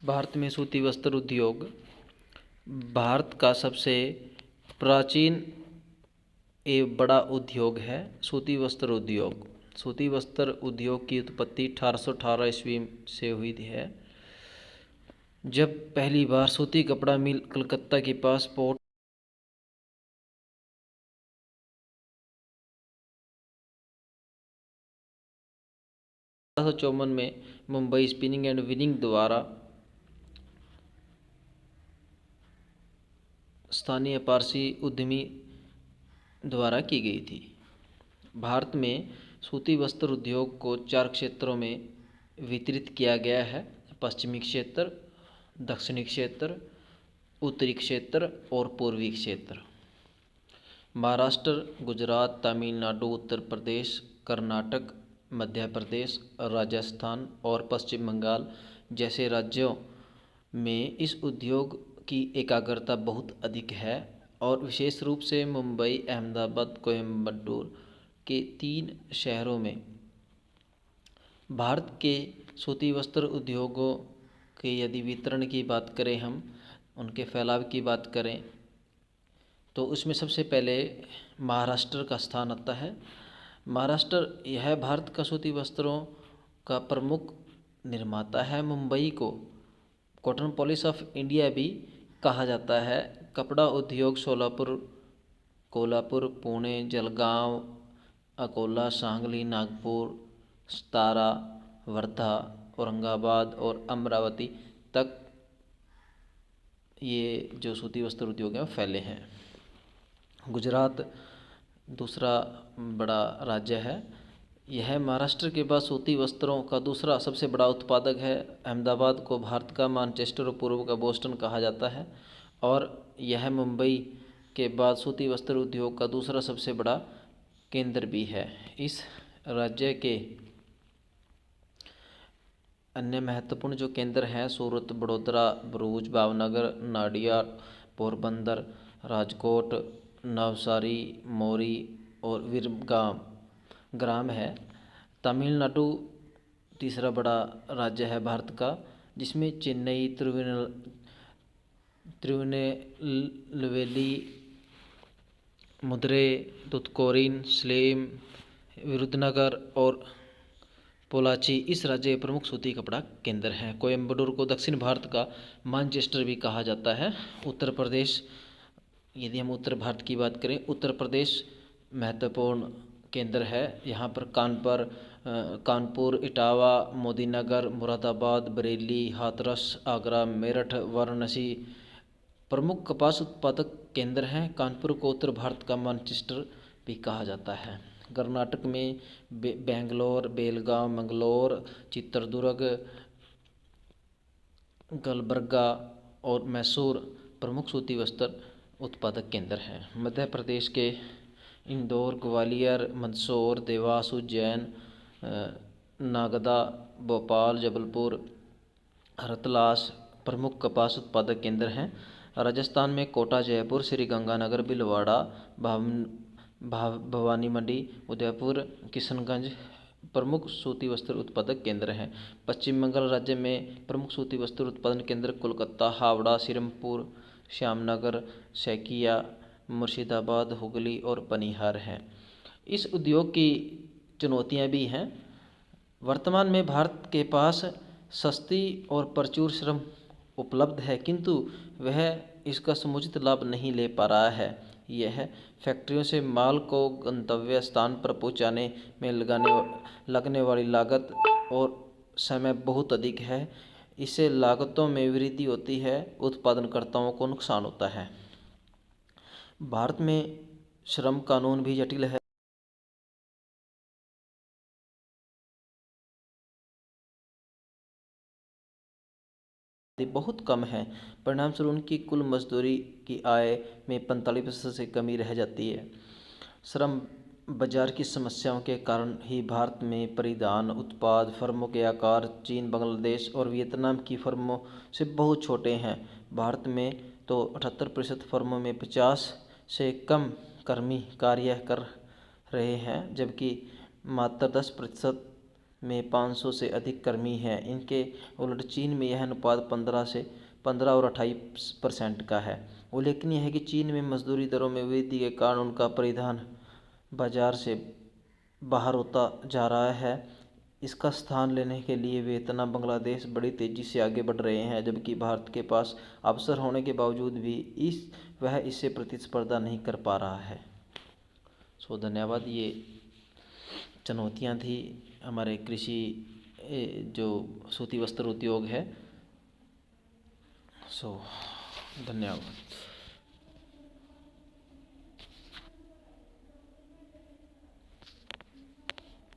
भारत में सूती वस्त्र उद्योग भारत का सबसे प्राचीन एवं बड़ा उद्योग है। सूती वस्त्र उद्योग की उत्पत्ति 1818 ईस्वी से हुई है, जब पहली बार सूती कपड़ा मिल कलकत्ता के पास पोर्ट 1854 में मुंबई स्पिनिंग एंड विनिंग द्वारा स्थानीय पारसी उद्यमी द्वारा की गई थी। भारत में सूती वस्त्र उद्योग को 4 क्षेत्रों में वितरित किया गया है: पश्चिमी क्षेत्र, दक्षिणी क्षेत्र, उत्तरी क्षेत्र और पूर्वी क्षेत्र। महाराष्ट्र, गुजरात, तमिलनाडु, उत्तर प्रदेश, कर्नाटक, मध्य प्रदेश, राजस्थान और पश्चिम बंगाल जैसे राज्यों में इस उद्योग की एकाग्रता बहुत अधिक है और विशेष रूप से मुंबई, अहमदाबाद, कोयम्बटूर के 3 शहरों में। भारत के सूती वस्त्र उद्योगों के यदि वितरण की बात करें, हम उनके फैलाव की बात करें, तो उसमें सबसे पहले महाराष्ट्र का स्थान आता है। महाराष्ट्र यह भारत का सूती वस्त्रों का प्रमुख निर्माता है। मुंबई को कॉटन पॉलिश ऑफ इंडिया भी कहा जाता है। कपड़ा उद्योग सोलापुर, कोल्हापुर, पुणे, जलगांव, अकोला, सांगली, नागपुर, सतारा, वर्धा, औरंगाबाद और अमरावती तक ये जो सूती वस्त्र उद्योग हैं फैले हैं। गुजरात दूसरा बड़ा राज्य है। यह महाराष्ट्र के बाद सूती वस्त्रों का दूसरा सबसे बड़ा उत्पादक है। अहमदाबाद को भारत का मैनचेस्टर और पूर्व का बोस्टन कहा जाता है और यह मुंबई के बाद सूती वस्त्र उद्योग का दूसरा सबसे बड़ा केंद्र भी है। इस राज्य के अन्य महत्वपूर्ण जो केंद्र हैं सूरत, बड़ोदरा, भरूच, भावनगर, नाडिया, पोरबंदर, राजकोट, नवसारी, मौरी और विरगाम ग्राम है। तमिलनाडु तीसरा बड़ा राज्य है भारत का, जिसमें चेन्नई, तिरुनेलवेली, मदुरै, तुतुकोरिन, सलेम, विरुधनगर और पोलाची इस राज्य के प्रमुख सूती कपड़ा केंद्र हैं। कोयम्बटूर को दक्षिण भारत का मैनचेस्टर भी कहा जाता है। उत्तर प्रदेश, यदि हम उत्तर भारत की बात करें, उत्तर प्रदेश महत्वपूर्ण केंद्र है। यहाँ पर कानपुर, इटावा, मोदीनगर, मुरादाबाद, बरेली, हाथरस, आगरा, मेरठ, वाराणसी प्रमुख कपास उत्पादक केंद्र हैं। कानपुर को उत्तर भारत का मैनचेस्टर भी कहा जाता है। कर्नाटक में बेंगलोर, बेलगाम, मंगलोर, चित्रदुर्ग, गुलबर्गा और मैसूर प्रमुख सूती वस्त्र उत्पादक केंद्र हैं। मध्य प्रदेश के इंदौर, ग्वालियर, मंदसौर, देवास, उज्जैन, नागदा, भोपाल, जबलपुर, रतलाम प्रमुख कपास उत्पादक केंद्र हैं। राजस्थान में कोटा, जयपुर, श्रीगंगानगर, भीलवाड़ा, भवानी मंडी, उदयपुर, किशनगंज प्रमुख सूती वस्त्र उत्पादक केंद्र हैं। पश्चिम बंगाल राज्य में प्रमुख सूती वस्त्र उत्पादन केंद्र कोलकाता, हावड़ा, सिरमपुर, श्यामनगर, सैकिया, मुर्शिदाबाद, हुगली और बनिहार हैं। इस उद्योग की चुनौतियां भी हैं। वर्तमान में भारत के पास सस्ती और प्रचुर श्रम उपलब्ध है, किंतु वह इसका समुचित लाभ नहीं ले पा रहा है। यह फैक्ट्रियों से माल को गंतव्य स्थान पर पहुंचाने में लगने वाली लागत और समय बहुत अधिक है। इससे लागतों में वृद्धि होती है, उत्पादनकर्ताओं को नुकसान होता है। भारत में श्रम कानून भी जटिल है, बहुत कम है। परिणामस्वरूप उनकी कुल मजदूरी की आय में 45% से कमी रह जाती है। श्रम बाजार की समस्याओं के कारण ही भारत में परिधान उत्पाद फर्मों के आकार चीन, बांग्लादेश और वियतनाम की फर्मों से बहुत छोटे हैं। भारत में तो 78% फर्मों में 50 से कम कर्मी कार्य कर रहे हैं, जबकि मात्र 10% में 500 से अधिक कर्मी हैं। इनके उलट चीन में यह अनुपात 15 और 28% का है। उल्लेखनीय है कि चीन में मजदूरी दरों में वृद्धि के कारण उनका परिधान बाजार से बाहर होता जा रहा है। इसका स्थान लेने के लिए वियतनाम, बांग्लादेश बड़ी तेज़ी से आगे बढ़ रहे हैं, जबकि भारत के पास अवसर होने के बावजूद भी वह इससे प्रतिस्पर्धा नहीं कर पा रहा है। धन्यवाद। ये चुनौतियाँ थी हमारे कृषि जो सूती वस्त्र उद्योग है। धन्यवाद।